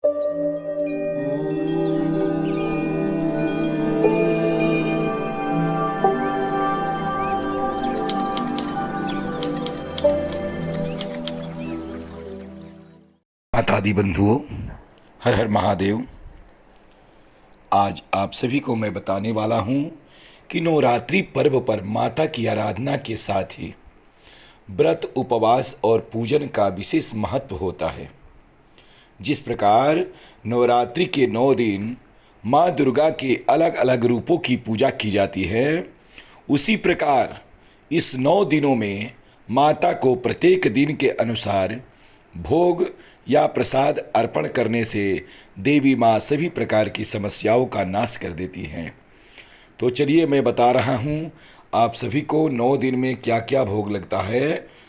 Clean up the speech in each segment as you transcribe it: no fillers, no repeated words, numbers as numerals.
मातादि बंधुओं, हर हर महादेव। आज आप सभी को मैं बताने वाला हूँ कि नवरात्रि पर्व पर माता की आराधना के साथ ही व्रत, उपवास और पूजन का विशेष महत्व होता है। जिस प्रकार नवरात्रि के 9 दिन माँ दुर्गा के अलग अलग रूपों की पूजा की जाती है, उसी प्रकार इस 9 दिनों में माता को प्रत्येक दिन के अनुसार भोग या प्रसाद अर्पण करने से देवी माँ सभी प्रकार की समस्याओं का नाश कर देती हैं। तो चलिए मैं बता रहा हूँ आप सभी को 9 दिन में क्या क्या भोग लगता है,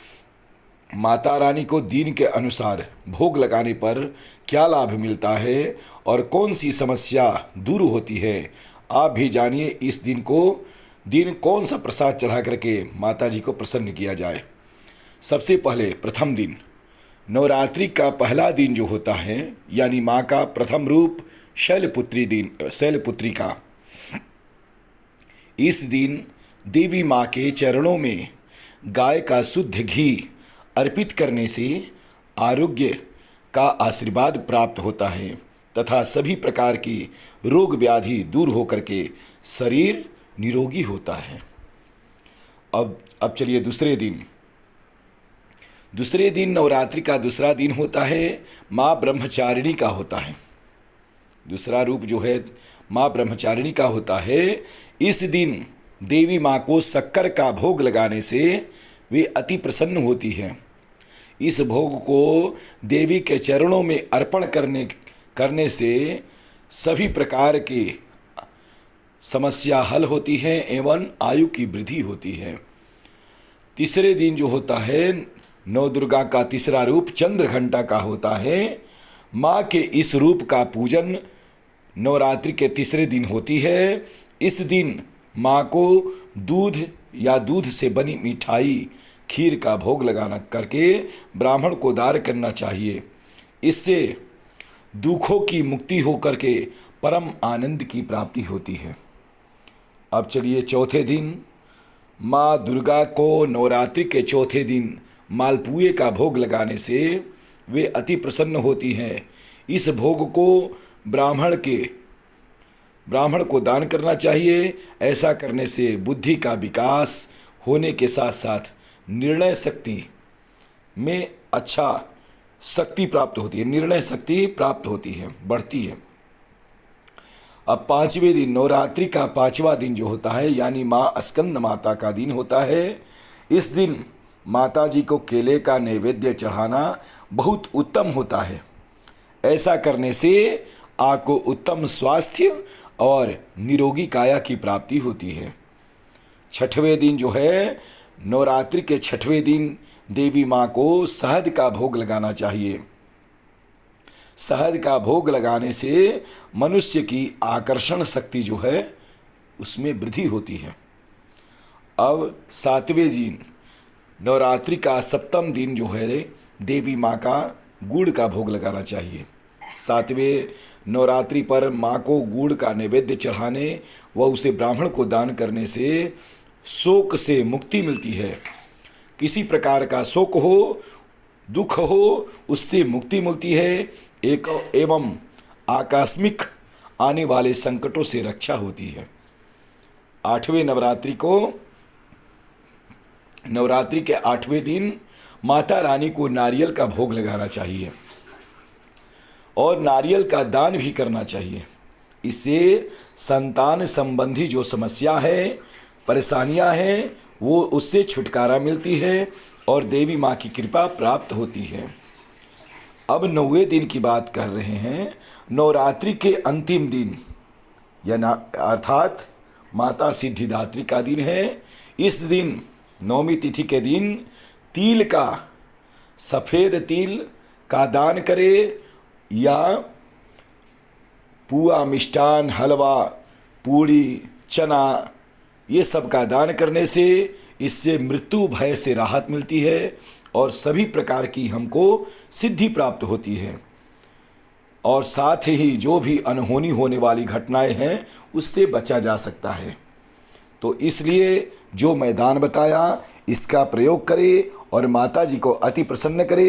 माता रानी को दिन के अनुसार भोग लगाने पर क्या लाभ मिलता है और कौन सी समस्या दूर होती है। आप भी जानिए इस दिन कौन सा प्रसाद चढ़ा करके माता जी को प्रसन्न किया जाए। सबसे पहले प्रथम दिन, नवरात्रि का पहला दिन जो होता है, यानी माँ का प्रथम रूप शैलपुत्री का, इस दिन देवी माँ के चरणों में गाय का शुद्ध घी अर्पित करने से आरोग्य का आशीर्वाद प्राप्त होता है तथा सभी प्रकार की रोग व्याधि दूर होकर के शरीर निरोगी होता है। अब चलिए दूसरे दिन नवरात्रि का दूसरा दिन होता है माँ ब्रह्मचारिणी का होता है। दूसरा रूप जो है माँ ब्रह्मचारिणी का होता है। इस दिन देवी माँ को शक्कर का भोग लगाने से वे अति प्रसन्न होती हैं। इस भोग को देवी के चरणों में अर्पण करने से सभी प्रकार की समस्या हल होती है एवं आयु की वृद्धि होती है। तीसरे दिन जो होता है नव दुर्गा का तीसरा रूप चंद्रघंटा का होता है। माँ के इस रूप का पूजन नवरात्रि के तीसरे दिन होती है। इस दिन माँ को दूध से बनी मिठाई, खीर का भोग लगाना करके ब्राह्मण को दान करना चाहिए। इससे दुखों की मुक्ति होकर के परम आनंद की प्राप्ति होती है। अब चलिए चौथे दिन, माँ दुर्गा को नवरात्रि के चौथे दिन मालपुए का भोग लगाने से वे अति प्रसन्न होती हैं। इस भोग को ब्राह्मण को दान करना चाहिए। ऐसा करने से बुद्धि का विकास होने के साथ साथ निर्णय शक्ति में अच्छा शक्ति प्राप्त होती है, निर्णय शक्ति प्राप्त होती है, बढ़ती है। अब पांचवें दिन, नवरात्रि का पांचवा दिन जो होता है, यानी माँ स्कंद माता का दिन होता है। इस दिन माता जी को केले का नैवेद्य चढ़ाना बहुत उत्तम होता है। ऐसा करने से आपको उत्तम स्वास्थ्य और निरोगी काया की प्राप्ति होती है। छठवें दिन जो है, नवरात्रि के छठवें दिन देवी माँ को शहद का भोग लगाना चाहिए। शहद का भोग लगाने से मनुष्य की आकर्षण शक्ति जो है उसमें वृद्धि होती है। अब सातवें दिन, नवरात्रि का सप्तम दिन जो है, देवी माँ का गुड़ का भोग लगाना चाहिए। सातवें नवरात्रि पर माँ को गुड़ का नैवेद्य चढ़ाने व उसे ब्राह्मण को दान करने से शोक से मुक्ति मिलती है। किसी प्रकार का शोक हो, दुख हो, उससे मुक्ति मिलती है एवं आकस्मिक आने वाले संकटों से रक्षा होती है। आठवें नवरात्रि के 8वें दिन माता रानी को नारियल का भोग लगाना चाहिए और नारियल का दान भी करना चाहिए। इससे संतान संबंधी जो समस्या है, परेशानियां हैं, वो उससे छुटकारा मिलती है और देवी माँ की कृपा प्राप्त होती है। अब 9वें दिन की बात कर रहे हैं। नवरात्रि के अंतिम दिन अर्थात माता सिद्धिदात्री का दिन है। इस दिन 9वीं तिथि के दिन सफ़ेद तिल का दान करे या पुआ, मिष्ठान, हलवा, पूड़ी, चना, ये सब का दान करने से इससे मृत्यु भय से राहत मिलती है और सभी प्रकार की हमको सिद्धि प्राप्त होती है। और साथ ही जो भी अनहोनी होने वाली घटनाएं हैं उससे बचा जा सकता है। तो इसलिए जो मैदान बताया इसका प्रयोग करें और माता जी को अति प्रसन्न करें।